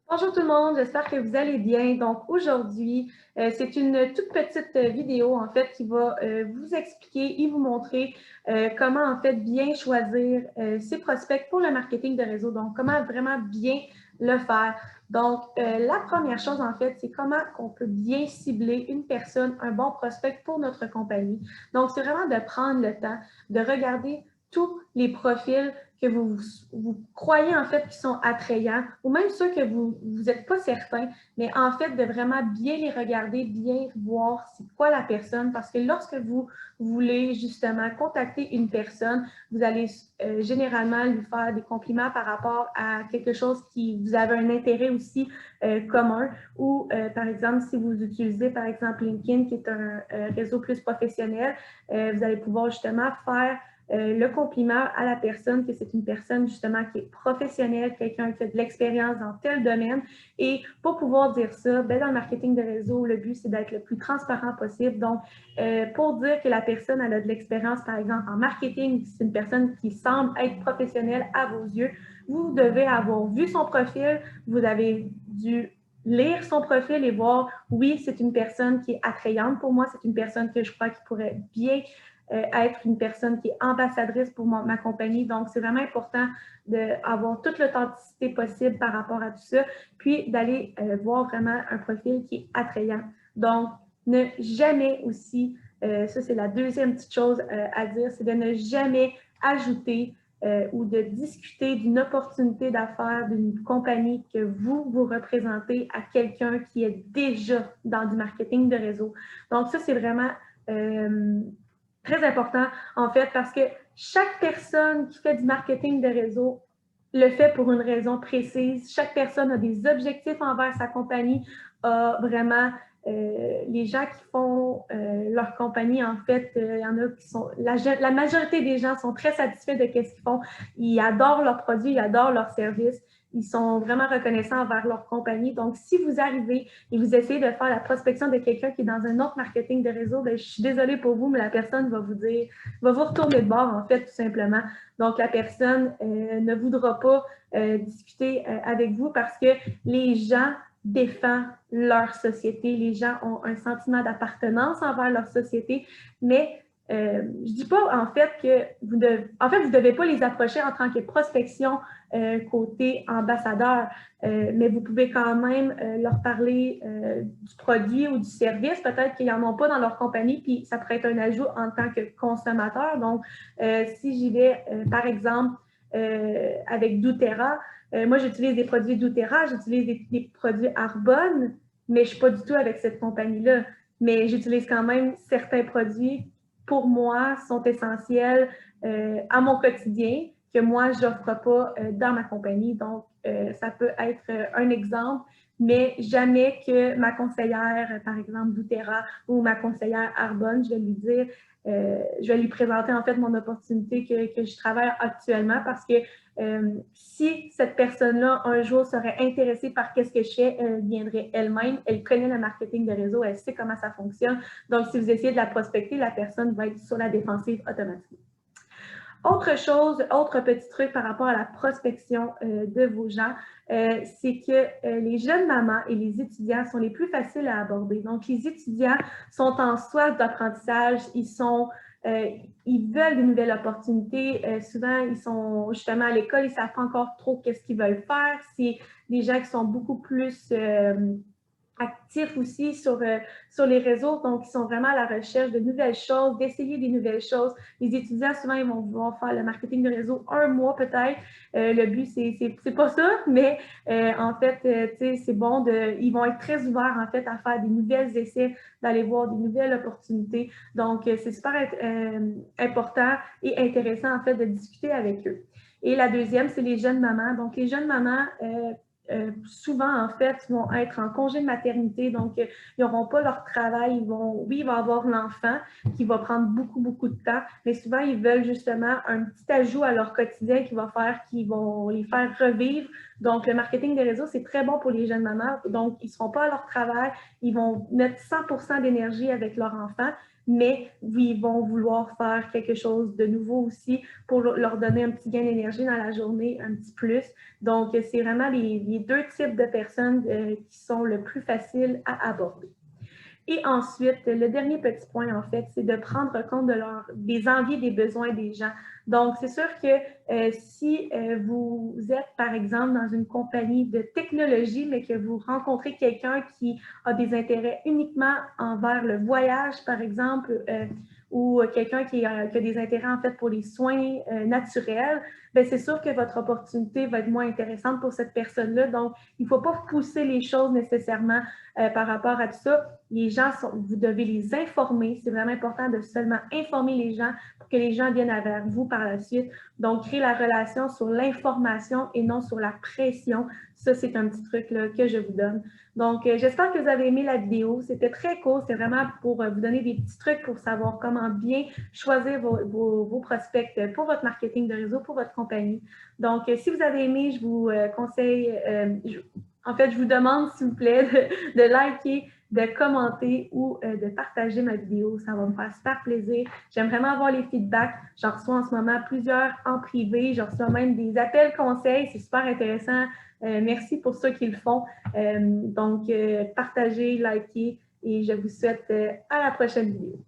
Bonjour tout le monde, j'espère que vous allez bien. Donc aujourd'hui, c'est une toute petite vidéo en fait qui va vous expliquer et vous montrer comment en fait bien choisir ses prospects pour le marketing de réseau. Donc comment vraiment bien le faire. Donc la première chose en fait, c'est comment on peut bien cibler une personne, un bon prospect pour notre compagnie. Donc c'est vraiment de prendre le temps de regarder tous les profils que vous croyez en fait qui sont attrayants, ou même ceux que vous n'êtes pas certain, mais en fait de vraiment bien les regarder, bien voir c'est quoi la personne, parce que lorsque vous voulez justement contacter une personne, vous allez généralement lui faire des compliments par rapport à quelque chose qui vous avez un intérêt aussi commun, ou par exemple si vous utilisez par exemple LinkedIn qui est un réseau plus professionnel, vous allez pouvoir justement faire le compliment à la personne, que c'est une personne justement qui est professionnelle, quelqu'un qui a de l'expérience dans tel domaine. Et pour pouvoir dire ça, ben, dans le marketing de réseau, le but, c'est d'être le plus transparent possible. Donc, pour dire que la personne elle a de l'expérience, par exemple, en marketing, c'est une personne qui semble être professionnelle à vos yeux, vous devez avoir vu son profil, vous avez dû lire son profil et voir, oui, c'est une personne qui est attrayante pour moi, c'est une personne que je crois qui pourrait bien être une personne qui est ambassadrice pour ma compagnie. Donc, c'est vraiment important d'avoir toute l'authenticité possible par rapport à tout ça, puis d'aller voir vraiment un profil qui est attrayant. Donc, ne jamais aussi, ça c'est la deuxième petite chose à dire, c'est de ne jamais ajouter ou de discuter d'une opportunité d'affaires d'une compagnie que vous représentez à quelqu'un qui est déjà dans du marketing de réseau. Donc, ça, c'est vraiment très important, en fait, parce que chaque personne qui fait du marketing de réseau le fait pour une raison précise. Chaque personne a des objectifs envers sa compagnie, a vraiment les gens qui font leur compagnie, en fait, il y en a qui sont, la majorité des gens sont très satisfaits de ce qu'ils font. Ils adorent leurs produits, ils adorent leurs services. Ils sont vraiment reconnaissants envers leur compagnie. Donc, si vous arrivez et vous essayez de faire la prospection de quelqu'un qui est dans un autre marketing de réseau, bien, je suis désolée pour vous, mais la personne va vous dire, va vous retourner de bord, en fait, tout simplement. Donc, la personne ne voudra pas discuter avec vous parce que les gens défendent leur société. Les gens ont un sentiment d'appartenance envers leur société, mais je ne dis pas en fait que vous devez pas les approcher en tant que prospection côté ambassadeur, mais vous pouvez quand même leur parler du produit ou du service. Peut-être qu'ils n'en ont pas dans leur compagnie, puis ça pourrait être un ajout en tant que consommateur. Donc, si j'y vais, par exemple, avec doTERRA, moi, j'utilise des produits doTERRA, j'utilise des produits Arbonne, mais je ne suis pas du tout avec cette compagnie-là. Mais j'utilise quand même certains produits pour moi, sont essentiels à mon quotidien que moi, je n'offre pas dans ma compagnie. Donc, ça peut être un exemple, mais jamais que ma conseillère, par exemple, doTERRA ou ma conseillère Arbonne, je vais lui dire, je vais lui présenter en fait mon opportunité que je travaille actuellement parce que si cette personne-là, un jour, serait intéressée par qu'est-ce que je fais, elle viendrait elle-même. Elle connaît le marketing de réseau, elle sait comment ça fonctionne. Donc, si vous essayez de la prospecter, la personne va être sur la défensive automatiquement. Autre chose, autre petit truc par rapport à la prospection de vos gens, c'est que les jeunes mamans et les étudiants sont les plus faciles à aborder. Donc, les étudiants sont en soif d'apprentissage, ils veulent de nouvelles opportunités. Souvent, ils sont justement à l'école, ils ne savent pas encore trop qu'est-ce qu'ils veulent faire. C'est des gens qui sont beaucoup plus actifs aussi sur les réseaux, donc ils sont vraiment à la recherche de nouvelles choses, d'essayer des nouvelles choses. Les étudiants, souvent, ils vont vouloir faire le marketing de réseau un mois peut-être. Le but, c'est pas ça, mais en fait, c'est bon ils vont être très ouverts en fait à faire des nouvelles essais, d'aller voir des nouvelles opportunités. Donc, c'est super important et intéressant en fait de discuter avec eux. Et la deuxième, c'est les jeunes mamans. Donc, les jeunes mamans, souvent, en fait, vont être en congé de maternité, donc ils n'auront pas leur travail. Oui, il va avoir l'enfant qui va prendre beaucoup, beaucoup de temps, mais souvent, ils veulent justement un petit ajout à leur quotidien qui va faire qu'ils vont les faire revivre. Donc, le marketing des réseaux, c'est très bon pour les jeunes mamans. Donc, ils ne seront pas à leur travail, ils vont mettre 100% d'énergie avec leur enfant, mais ils vont vouloir faire quelque chose de nouveau aussi pour leur donner un petit gain d'énergie dans la journée, un petit plus. Donc, c'est vraiment les deux types de personnes qui sont le plus faciles à aborder. Et ensuite, le dernier petit point, en fait, c'est de prendre compte des envies, des besoins des gens. Donc, c'est sûr que si vous êtes, par exemple, dans une compagnie de technologie, mais que vous rencontrez quelqu'un qui a des intérêts uniquement envers le voyage, par exemple, ou quelqu'un qui a des intérêts, en fait, pour les soins naturels, bien, c'est sûr que votre opportunité va être moins intéressante pour cette personne-là. Donc, il ne faut pas pousser les choses nécessairement par rapport à tout ça. Les gens, vous devez les informer. C'est vraiment important de seulement informer les gens pour que les gens viennent vers vous par la suite. Donc, créer la relation sur l'information et non sur la pression. Ça, c'est un petit truc là, que je vous donne. Donc, j'espère que vous avez aimé la vidéo. C'était très court. C'est vraiment pour vous donner des petits trucs pour savoir comment bien choisir vos prospects pour votre marketing de réseau, pour votre compagnie. Donc, si vous avez aimé, je vous conseille, en fait, je vous demande, s'il vous plaît, de liker, de commenter ou de partager ma vidéo. Ça va me faire super plaisir. J'aime vraiment avoir les feedbacks. J'en reçois en ce moment plusieurs en privé. J'en reçois même des appels conseils. C'est super intéressant. Merci pour ceux qui le font. Donc, partagez, likez et je vous souhaite à la prochaine vidéo.